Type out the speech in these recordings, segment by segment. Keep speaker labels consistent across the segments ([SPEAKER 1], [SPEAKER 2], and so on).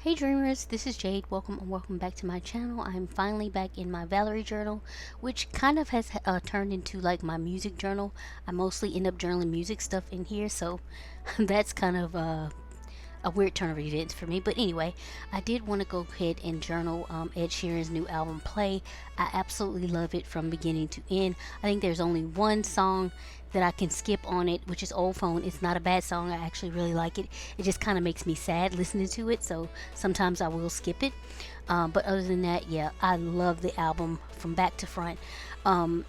[SPEAKER 1] Hey dreamers, this is Jade. Welcome back to my channel. I'm finally back in my Valery journal, which kind of has turned into like my music journal. I mostly end up journaling music stuff in here, so that's kind of a weird turn of events for me. But anyway, I did want to go ahead and journal Ed Sheeran's new album Play. I absolutely love it from beginning to end. I think there's only one song that I can skip on it, which is Old Phone. It's not a bad song. I actually really like it. It just kind of makes me sad listening to it, so sometimes I will skip it. But other than that, yeah, I love the album from back to front. I'm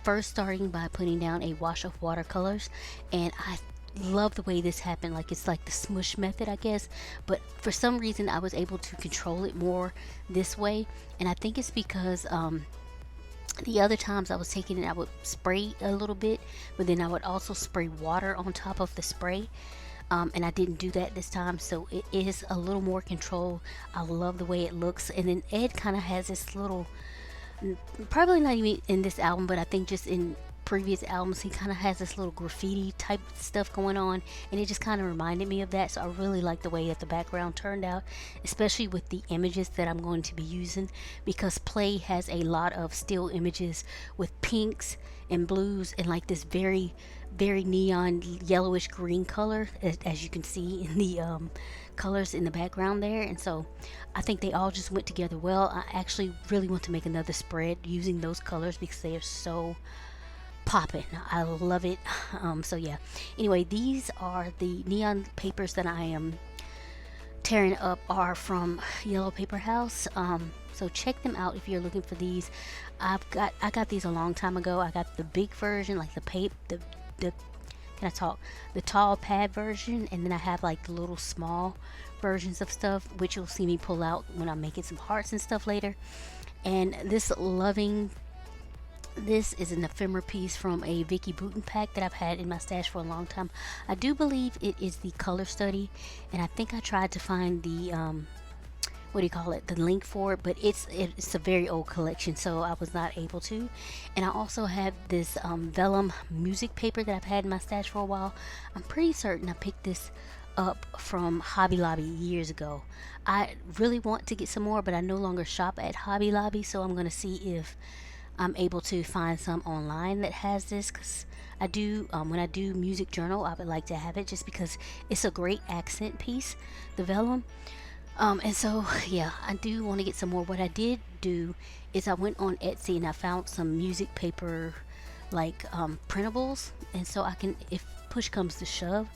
[SPEAKER 1] first starting by putting down a wash of watercolors, and I love the way this happened. Like, it's like the smush method, I guess, but for some reason I was able to control it more this way, and I think it's because the other times I was taking it, I would spray a little bit, but then I would also spray water on top of the spray. And I didn't do that this time, so it is a little more control. I love the way it looks. And then Ed kind of has this little, probably not even in this album, but I think just in previous albums, he kind of has this little graffiti type stuff going on, and it just kind of reminded me of that. So I really like the way that the background turned out, especially with the images that I'm going to be using, because Play has a lot of still images with pinks and blues and like this very neon yellowish green color, as you can see in the colors in the background there. And so I think they all just went together well. I actually really want to make another spread using those colors because they are so popping. I love it. So yeah, anyway, these are the neon papers that I am tearing up, are from Yellow Paper House. So check them out if you're looking for these. I got these a long time ago. I got the big version, like the can I talk, the tall pad version, and then I have like the little small versions of stuff, which you'll see me pull out when I'm making some hearts and stuff later. And this is an ephemera piece from a Vicky Bouton pack that I've had in my stash for a long time. I do believe it is the Color Study, and I think I tried to find the what do you call it, the link for it, but it's a very old collection, so I was not able to. And I also have this vellum music paper that I've had in my stash for a while. I'm pretty certain I picked this up from Hobby Lobby years ago. I really want to get some more, but I no longer shop at Hobby Lobby, so I'm going to see if I'm able to find some online that has this, because I do, when I do music journal, I would like to have it just because it's a great accent piece, the vellum. And so yeah, I do want to get some more. What I did do is I went on Etsy and I found some music paper, like printables, and so I can, if push comes to shove,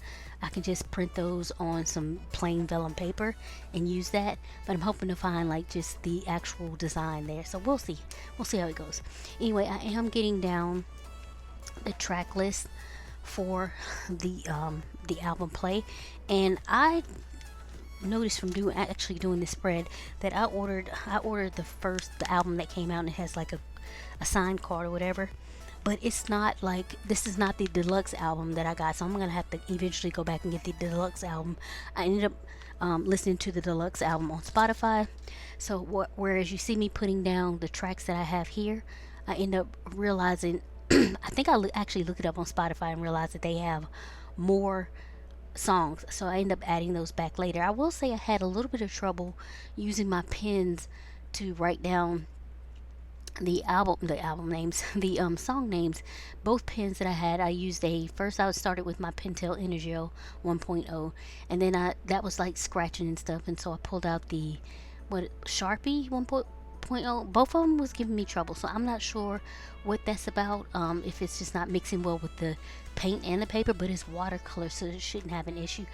[SPEAKER 1] I can just print those on some plain vellum paper and use that. But I'm hoping to find like just the actual design there, so we'll see how it goes. Anyway, I am getting down the track list for the album Play, and I noticed from actually doing this spread that I ordered the album that came out, and it has like a signed card or whatever, but it's not like, this is not the deluxe album that I got, so I'm gonna have to eventually go back and get the deluxe album. I ended up listening to the deluxe album on Spotify, so whereas you see me putting down the tracks that I have here, I end up realizing I think I actually looked it up on Spotify and realized that they have more songs, so I end up adding those back later. I will say I had a little bit of trouble using my pens to write down the album names, the song names. Both pens that I had, I used first I started with my Pentel Energio 1.0, and then that was like scratching and stuff, and so I pulled out the Sharpie 1.0. Both of them was giving me trouble, so I'm not sure what that's about. If it's just not mixing well with the paint and the paper, but it's watercolor, so it shouldn't have an issue,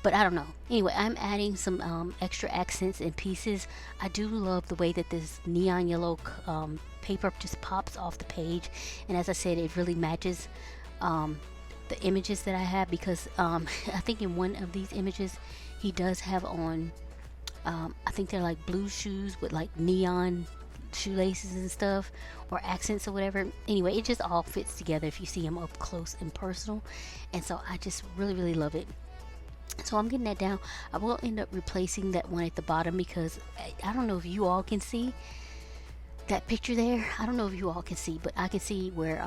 [SPEAKER 1] but I don't know. Anyway, I'm adding some extra accents and pieces. I do love the way that this neon yellow paper just pops off the page, and as I said, it really matches the images that I have, because I think in one of these images he does have on I think they're like blue shoes with like neon shoelaces and stuff, or accents or whatever. Anyway, it just all fits together if you see them up close and personal, and so I just really love it. So I'm getting that down. I will end up replacing that one at the bottom, because I don't know if you all can see that picture there. I don't know if you all can see, but I can see where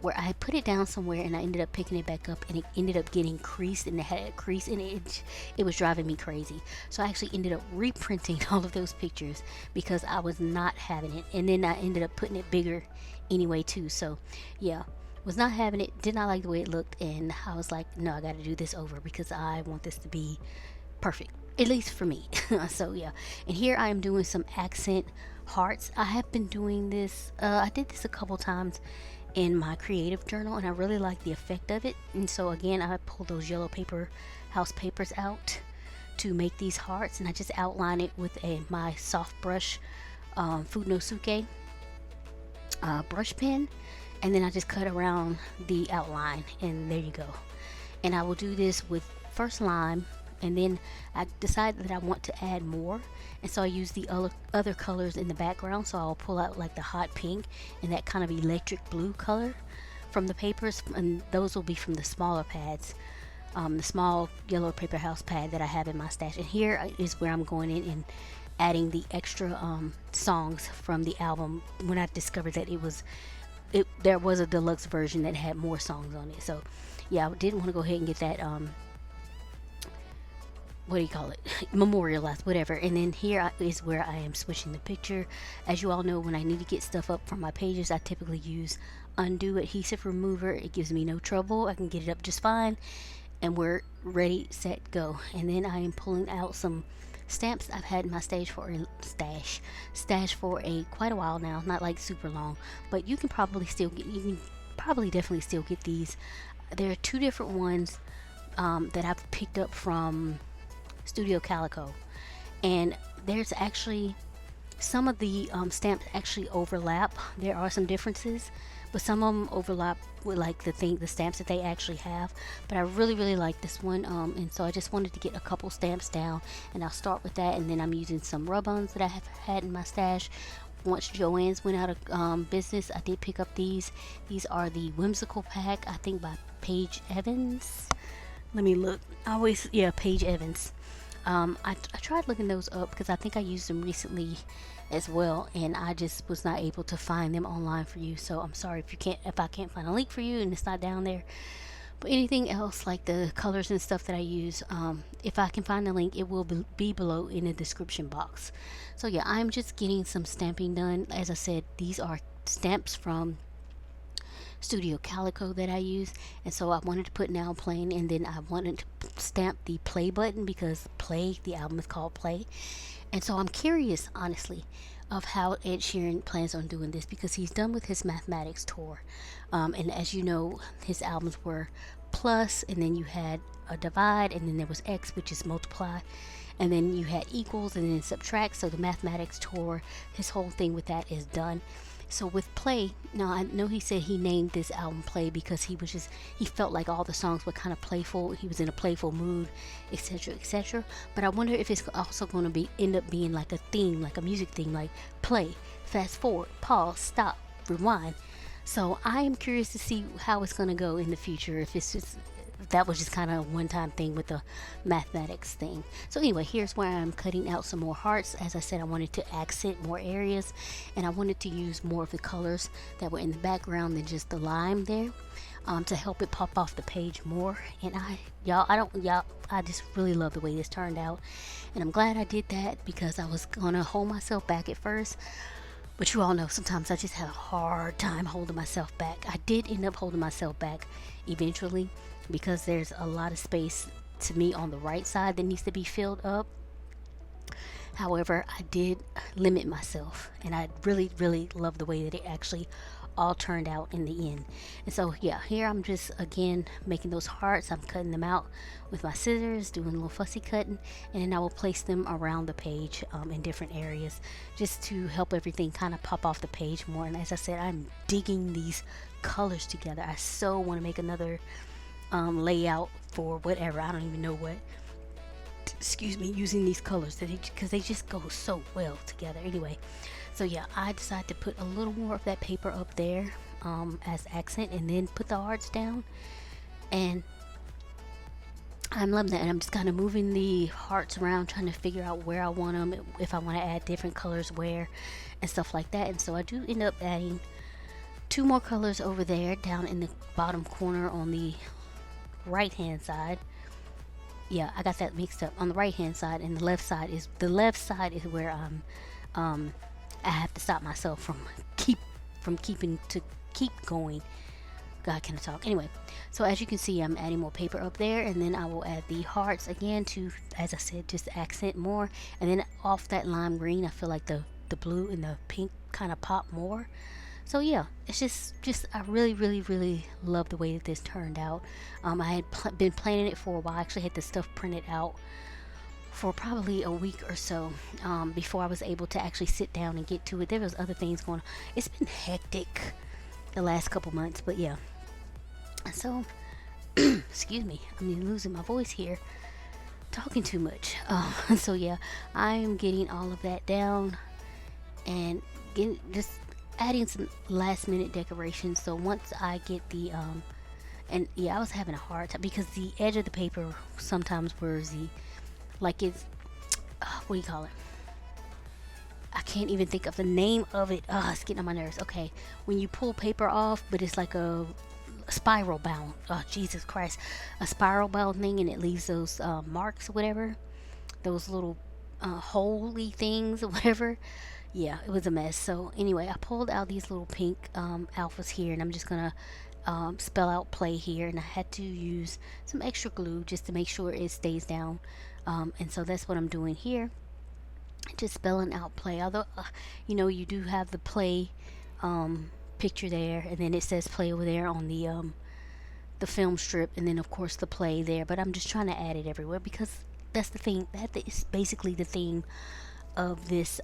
[SPEAKER 1] where I put it down somewhere and I ended up picking it back up and it ended up getting creased and it had a crease in it. It was driving me crazy. So I actually ended up reprinting all of those pictures because I was not having it. And then I ended up putting it bigger anyway too. So yeah, was not having it, did not like the way it looked, and I was like, no, I got to do this over because I want this to be perfect, at least for me. So yeah, and here I am doing some accent hearts. I have been doing this, I did this a couple times in my creative journal and I really like the effect of it. And so again, I pulled those yellow paper house papers out to make these hearts, and I just outline it with my soft brush Funosuke brush pen, and then I just cut around the outline, and there you go. And I will do this with first lime, and then I decided that I want to add more, and so I use the other colors in the background. So I'll pull out like the hot pink and that kind of electric blue color from the papers, and those will be from the smaller pads, the small yellow paper house pad that I have in my stash. And here is where I'm going in and adding the extra songs from the album when I discovered that there was a deluxe version that had more songs on it. So yeah, I didn't want to go ahead and get that what do you call it, memorialized, whatever. And then here is where I am switching the picture. As you all know, when I need to get stuff up from my pages, I typically use undo adhesive remover. It gives me no trouble, I can get it up just fine, and we're ready, set, go. And then I am pulling out some stamps I've had in my stash for a quite a while now, not like super long, but you can probably definitely still get these. There are two different ones that I've picked up from Studio Calico, and there's actually some of the stamps actually overlap. There are some differences, but some of them overlap with like the stamps that they actually have. But I really like this one, and so I just wanted to get a couple stamps down, and I'll start with that. And then I'm using some rub-ons that I have had in my stash. Once Joann's went out of business, I did pick up these. These are the Whimsical Pack, I think by Paige Evans. Let me look. Paige Evans. I tried looking those up because I think I used them recently as well, and I just was not able to find them online for you. So I'm sorry if I can't find a link for you and it's not down there. But anything else like the colors and stuff that I use, if I can find the link, it will be below in the description box. So yeah, I'm just getting some stamping done. As I said, these are stamps from Studio Calico that I use, and so I wanted to put Now Playing, and then I wanted to stamp the play button because the album is called Play. And so I'm curious, honestly, of how Ed Sheeran plans on doing this, because he's done with his mathematics tour, and as you know, his albums were plus, and then you had a divide, and then there was X, which is multiply, and then you had equals, and then subtract. So the mathematics tour, his whole thing with that is done. So with Play, now I know he said he named this album Play because he felt like all the songs were kind of playful. He was in a playful mood, etc., etc. But I wonder if it's also going to end up being like a theme, like a music theme, like play, fast forward, pause, stop, rewind. So I am curious to see how it's going to go in the future, if that was just kind of a one-time thing with the mathematics thing. So anyway, here's where I'm cutting out some more hearts. As I said, I wanted to accent more areas, and I wanted to use more of the colors that were in the background than just the lime there, to help it pop off the page more. And I just really love the way this turned out, and I'm glad I did that because I was gonna hold myself back at first. But you all know sometimes I just have a hard time holding myself back. I did end up holding myself back eventually because there's a lot of space to me on the right side that needs to be filled up. However, I did limit myself, and I really love the way that it actually all turned out in the end. And so yeah, here I'm just again making those hearts. I'm cutting them out with my scissors, doing a little fussy cutting, and then I will place them around the page in different areas just to help everything kind of pop off the page more. And as I said, I'm digging these colors together. I so want to make another layout for whatever, I don't even know what, using these colors because they just go so well together. Anyway, so yeah, I decided to put a little more of that paper up there as accent, and then put the hearts down, and I'm loving that. And I'm just kind of moving the hearts around, trying to figure out where I want them, if I want to add different colors where, and stuff like that. And so I do end up adding two more colors over there down in the bottom corner on the right hand side. Yeah, I got that mixed up. On the right hand side, and the left side is where I have to stop myself from keep going. God, can I talk? Anyway, so as you can see, I'm adding more paper up there, and then I will add the hearts again to, as I said, just accent more. And then off that lime green, I feel like the blue and the pink kind of pop more. So yeah, it's just I really love the way that this turned out. I had been planning it for a while. I actually had the stuff printed out for probably a week or so before I was able to actually sit down and get to it. There was other things going on. It's been hectic the last couple months, but yeah. So excuse me, I'm losing my voice here, talking too much. So yeah, I am getting all of that down and just adding some last minute decorations. So once I get the and yeah, I was having a hard time because the edge of the paper sometimes wears the, like, it's what do you call it? I can't even think of the name of it. It's getting on my nerves. Okay, when you pull paper off, but it's like a spiral bound. Oh, Jesus Christ, a spiral bound thing, and it leaves those marks or whatever, those little holy things or whatever. Yeah, it was a mess. So anyway, I pulled out these little pink alphas here, and I'm just gonna spell out play here, and I had to use some extra glue just to make sure it stays down. And so that's what I'm doing here, just spelling out play. Although you do have the play picture there, and then it says play over there on the film strip, and then of course the play there, but I'm just trying to add it everywhere because that's the thing, that is basically the theme of this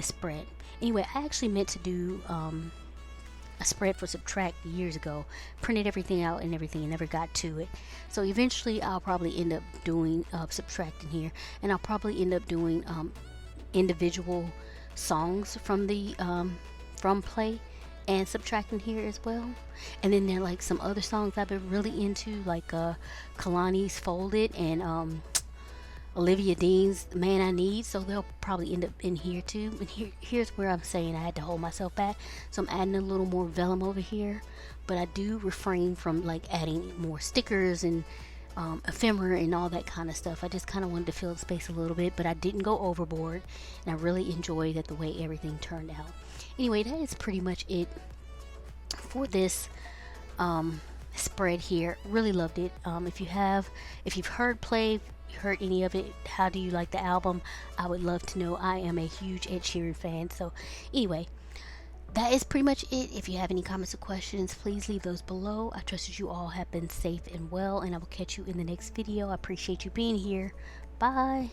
[SPEAKER 1] spread. Anyway, I actually meant to do a spread for Subtract years ago, printed everything out and everything, and never got to it. So eventually I'll probably end up doing subtracting here, and I'll probably end up doing individual songs from the from play and subtracting here as well. And then there are like some other songs I've been really into, like Kalani's Folded and Olivia Dean's Man I Need, so they'll probably end up in here too. And here's where I'm saying I had to hold myself back, so I'm adding a little more vellum over here, but I do refrain from like adding more stickers and ephemera and all that kind of stuff. I just kind of wanted to fill the space a little bit, but I didn't go overboard, and I really enjoyed the way everything turned out. Anyway, that is pretty much it for this spread here. Really loved it. If you've heard play, heard any of it, how do you like the album? I would love to know. I am a huge Ed Sheeran fan. So anyway, that is pretty much it. If you have any comments or questions, please leave those below. I trust that you all have been safe and well, and I will catch you in the next video. I appreciate you being here. Bye.